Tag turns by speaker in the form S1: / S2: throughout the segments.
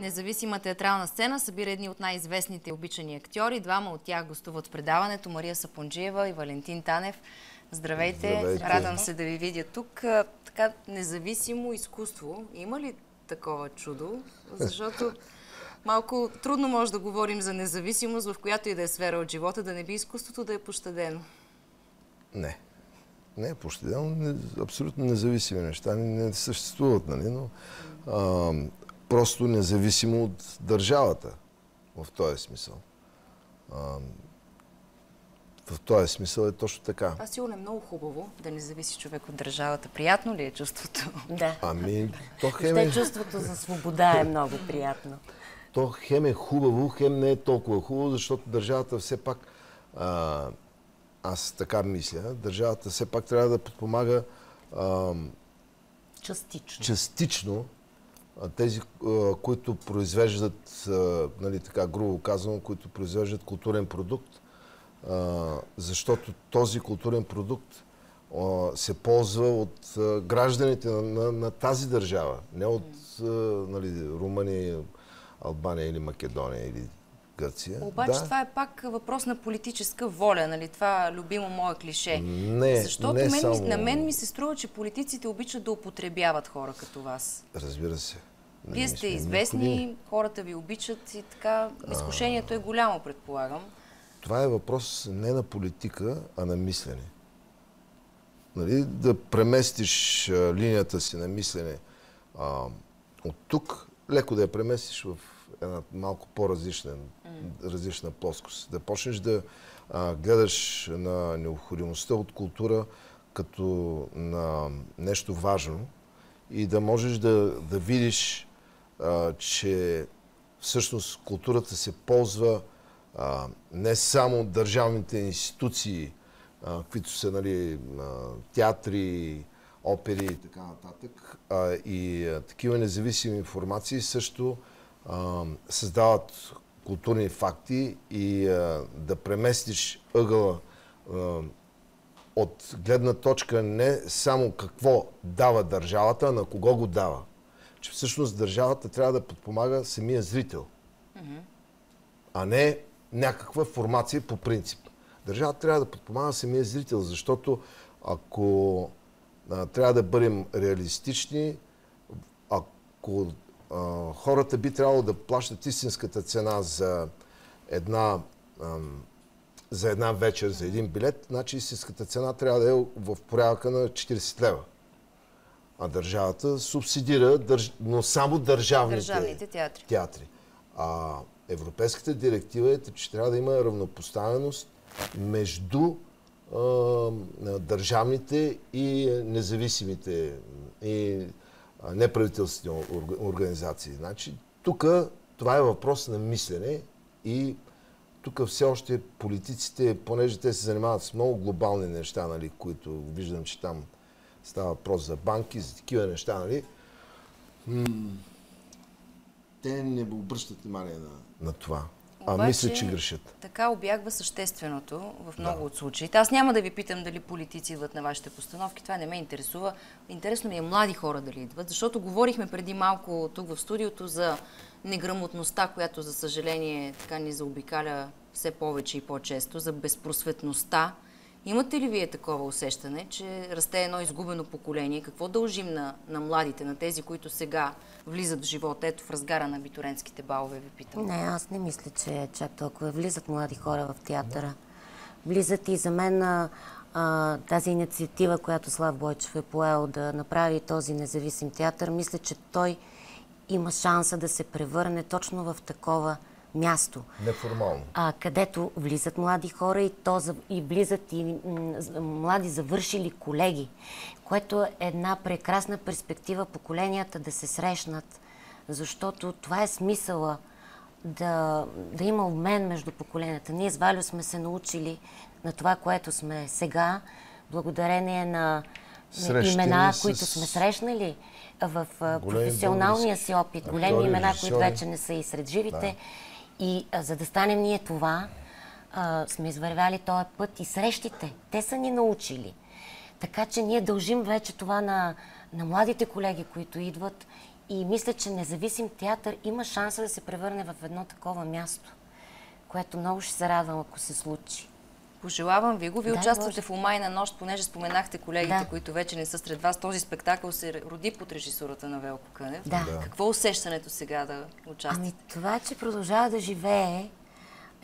S1: Независима театрална сцена събира едни от най-известните и обичани актьори. Двама от тях гостуват в предаването. Мария Сапунджиева и Валентин Танев. Здравейте.
S2: Здравейте.
S1: Радвам се да ви видя тук. Така, независимо изкуство. Има ли такова чудо? Защото малко трудно може да говорим за независимост, в която и да е сфера от живота, да не би изкуството да е пощадено.
S2: Не. Не е пощадено. Абсолютно независими неща не съществуват, нали? Но просто независимо от държавата в този смисъл. В този смисъл е точно така.
S1: Това сигурно е много хубаво, да не зависи човек от държавата. Приятно ли е чувството?
S3: Да.
S2: То хем е...
S3: чувството за свобода е много приятно.
S2: То хем е хубаво, хем не е толкова хубаво, защото държавата все пак, аз така мисля, държавата все пак трябва да подпомага частично тези, които произвеждат, нали, така грубо казано, които произвеждат културен продукт, защото този културен продукт се ползва от гражданите на тази държава, не от нали, Румъния, Албания или Македония или Гърция.
S1: Обаче това е пак въпрос на политическа воля, нали? Това любимо мое клише. Защото на мен ми се струва, че политиците обичат да употребяват хора като вас.
S2: Разбира се.
S1: Вие сте известни, хората ви обичат и така. Изкушението е голямо, предполагам. Това
S2: е въпрос не на политика, а на мислене. Нали? Да преместиш линията си на мислене от тук, леко да я преместиш в една малко по-различна плоскост. Да почнеш да гледаш на необходимостта от култура като на нещо важно и да можеш да видиш, че всъщност културата се ползва не само от държавните институции, които са, нали, театри, опери и така нататък, и такива независими информации също създават културни факти и да преместиш ъгъла от гледна точка не само какво дава държавата, а на кого го дава. Че всъщност държавата трябва да подпомага самия зрител, а не някаква формация по принцип. Държавата трябва да подпомага самия зрител, защото ако трябва да бъдем реалистични, ако хората би трябвало да плащат истинската цена за една вечер, за един билет, значи истинската цена трябва да е в порядъка на 40 лева. А държавата субсидира, но само държавните театри. А европейската директива е, че трябва да има равнопоставеност между държавните и независимите и неправителствени организации. Значи, тук това е въпрос на мислене и тук все още политиците, понеже те се занимават с много глобални неща, нали, които виждам, че там става въпрос за банки, за такива неща, нали, те не обръщат внимание на това.
S1: Обаче,
S2: мисля, че грешат.
S1: Така обягва същественото в много от случаите. Аз няма да ви питам дали политици идват на вашите постановки, това не ме интересува. Интересно ми е млади хора дали идват, защото говорихме преди малко тук в студиото за неграмотността, която за съжаление така ни заобикаля все повече и по-често, за безпросветността. Имате ли вие такова усещане, че расте едно изгубено поколение? Какво дължим на младите, на тези, които сега влизат в живота? Ето в разгара на абитуриентските балове ви питам.
S3: Не, аз не мисля, че чак толкова влизат млади хора в театъра. Влизат и за мен тази инициатива, която Слав Бойчев е поел да направи този независим театър, мисля, че той има шанса да се превърне точно в такова място.
S2: Неформално.
S3: Където влизат млади хора и влизат и млади завършили колеги, което е една прекрасна перспектива поколенията да се срещнат, защото това е смисъла да има обмен между поколенията. Ние с Валю сме се научили на това, което сме сега, благодарение на имена, които сме срещнали в професионалния си опит, големи имена, които вече не са и сред живите. И за да станем ние това, сме извървяли този път и срещите. Те са ни научили. Така че ние дължим вече това на младите колеги, които идват И мисля, че независим театър има шанса да се превърне в едно такова място, което много ще се радвам, ако се случи.
S1: Пожелавам ви го. Вие участвате
S3: Боже.
S1: в Омайна нощ, понеже споменахте колегите, които вече не са сред вас. Този спектакъл се роди под режисурата на Велко Кънев.
S3: Да.
S1: Какво е усещането сега да участвате?
S3: Това, че продължава да живее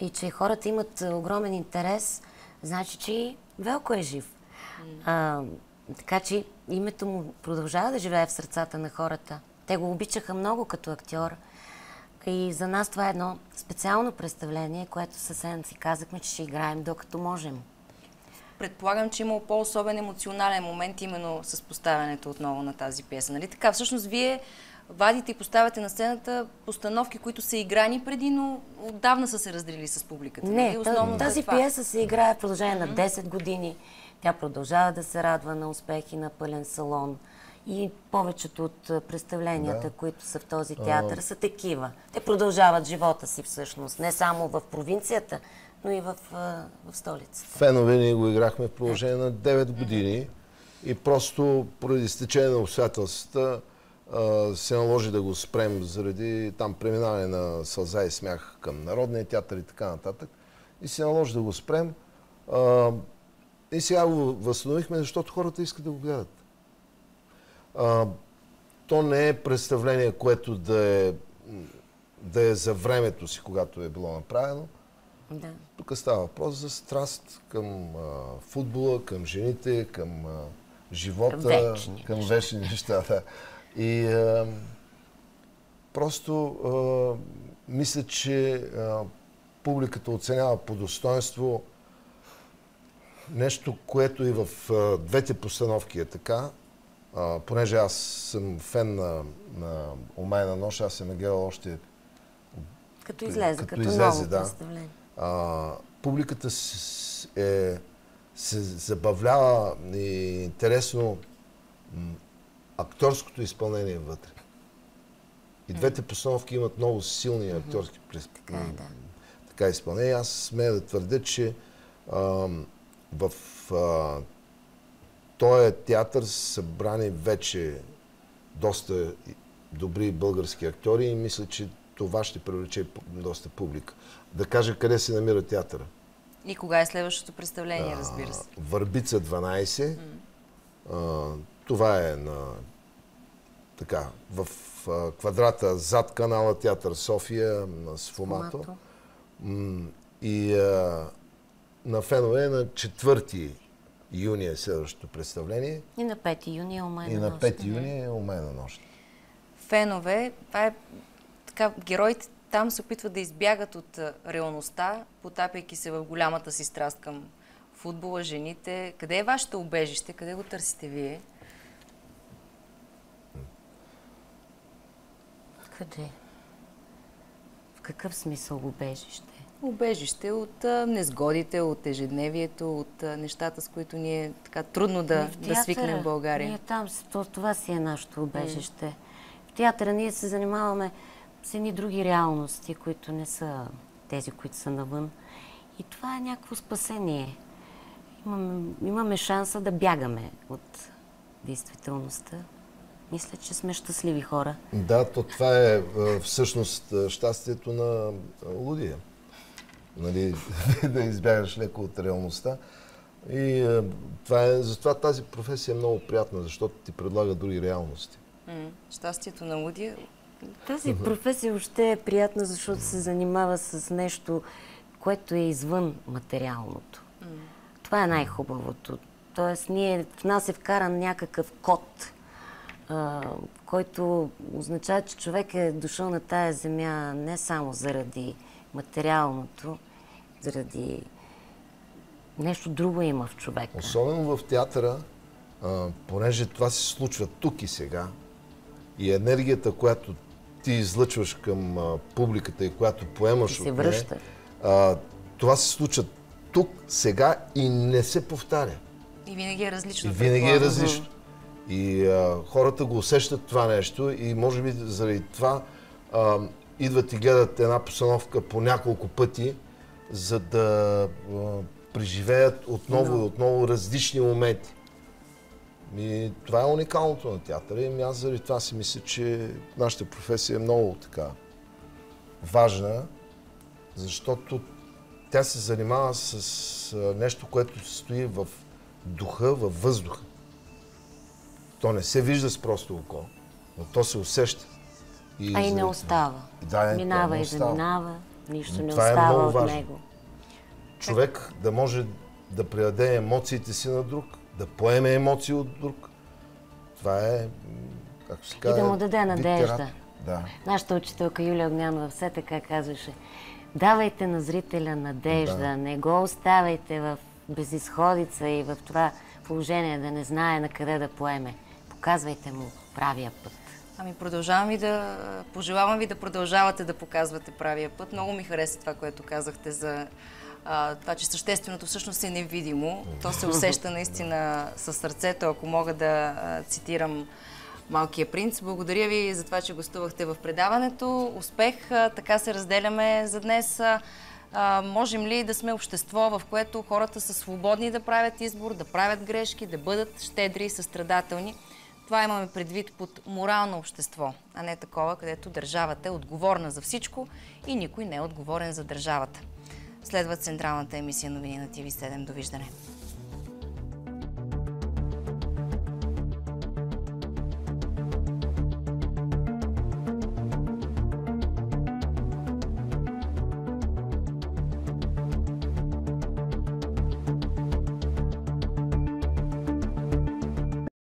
S3: и че хората имат огромен интерес, значи, че и Велко е жив. Така че името му продължава да живее в сърцата на хората. Те го обичаха много като актьор. И за нас това е едно специално представление, което съвсем си казахме, че ще играем докато можем.
S1: Предполагам, че има по-особен емоционален момент именно с поставянето отново на тази пиеса. Нали така? Всъщност вие вадите и поставяте на сцената постановки, които са играни преди, но отдавна са се разделили с публиката.
S3: Не, тази пиеса се играе в продължение на 10 години. Тя продължава да се радва на успехи на пълен салон. И повечето от представленията, които са в този театър, са такива. Те продължават живота си всъщност. Не само в провинцията, но и в столицата.
S2: Фенове ние го играхме в продължение на 9 години и просто поради стечение на обстоятелствата се наложи да го спрем заради там преминаване на сълза и смях към Народния театър и така нататък. И се наложи да го спрем. И сега го възстановихме, защото хората искат да го гледат. То не е представление, което да е за времето си, когато е било направено.
S3: Да.
S2: Тук става въпрос за страст към футбола, към жените, към живота, към вечни неща. Да. И просто мисля, че публиката оценява по достоинство нещо, което и в двете постановки е така. Понеже аз съм фен на Омайна нощ, аз съм гледал още
S3: като излезе ново представление.
S2: Публиката се забавлява и интересно актьорското изпълнение вътре. И двете постановки имат много силни актьорски изпълнения. Аз смея да твърдя, че в този театър са събрани вече доста добри български актьори и мисля, че това ще привлече доста публика. Да кажа къде се намира театъра.
S1: И кога е следващото представление, разбира се?
S2: Върбица 12. Това е в квадрата зад канала Театър София на Сфомато. И на Фенове на 4 юни е следващото представление.
S3: И на 5 юни е Омайна
S2: нощ.
S3: И на
S2: 5 юни е Омайна нощ.
S1: Фенове, това е така, героите там се опитват да избягат от реалността, потапяйки се в голямата си страст към футбола, жените. Къде е вашето убежище? Къде го търсите вие?
S3: Къде? В какъв смисъл убежище?
S1: Убежище от незгодите, от ежедневието, от нещата, с които ни е така трудно да свикнем в България.
S3: Ние там, това си е нашето убежище. В театъра ние се занимаваме с едни други реалности, които не са тези, които са навън. И това е някакво спасение. Имаме шанса да бягаме от действителността. Мисля, че сме щастливи хора.
S2: Да, това е всъщност щастието на лудия. Нали, да избягаш леко от реалността. И затова тази професия е много приятна, защото ти предлага други реалности.
S1: Щастието на лудия.
S3: Тази професия въобще е приятна, защото се занимава с нещо, което е извън материалното. Това е най-хубавото. Тоест, в нас е вкаран някакъв код, който означава, че човек е дошъл на тая земя не само заради материалното, заради нещо друго има в човека.
S2: Особено в театъра, понеже това се случва тук и сега, и енергията, която ти излъчваш към публиката и която поемаш
S3: от нея,
S2: това се случва тук, сега и не се повтаря.
S1: И винаги е различно.
S2: И винаги е различно. И хората го усещат това нещо и може би заради това идват и гледат една постановка по няколко пъти, за да преживеят отново и отново различни моменти. Това е уникалното на театъра и аз заради това си мисля, че нашата професия е много така важна, защото тя се занимава с нещо, което стои в духа, във въздуха. То не се вижда с просто око, но то се усеща.
S3: И не остава. Минава и заминава, нищо не остава от него.
S2: Човек да може да предаде емоциите си на друг, да поеме емоции от друг. Това е, както се казва,
S3: и да му даде надежда.
S2: Да.
S3: Нашата учителка Юлия Огнянова все така казваше: давайте на зрителя надежда, не го оставяйте в безизходица и в това положение да не знае на къде да поеме. Показвайте му правия път.
S1: Пожелавам ви да продължавате да показвате правия път. Много ми хареса това, което казахте за това, че същественото всъщност е невидимо. То се усеща наистина със сърцето, ако мога да цитирам Малкия принц. Благодаря ви за това, че гостувахте в предаването. Успех! Така се разделяме за днес. Можем ли да сме общество, в което хората са свободни да правят избор, да правят грешки, да бъдат щедри и състрадателни? Това имаме предвид под морално общество, а не такова, където държавата е отговорна за всичко и никой не е отговорен за държавата. Следва централната емисия новини на ТV7. Довиждане!